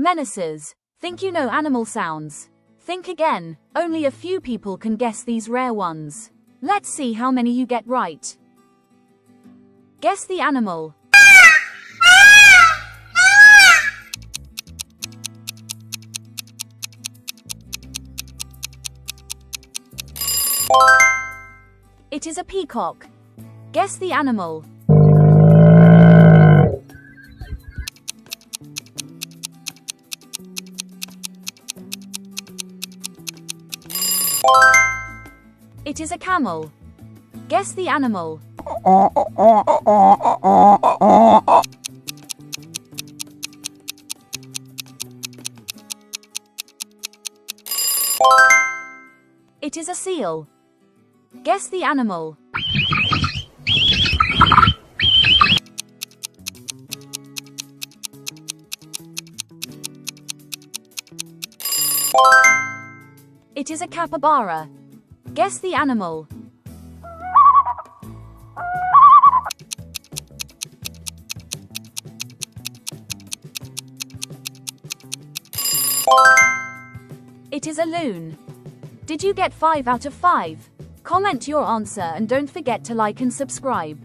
Menaces. Think you know animal sounds? Think again. Only a few people can guess these rare ones. Let's see how many you get right. Guess the animal. It is a peacock. Guess the animal. It is a camel. Guess the animal. It is a seal. Guess the animal. It is a capybara. Guess the animal. It is a loon. Did you get 5 out of 5? Comment your answer and don't forget to like and subscribe.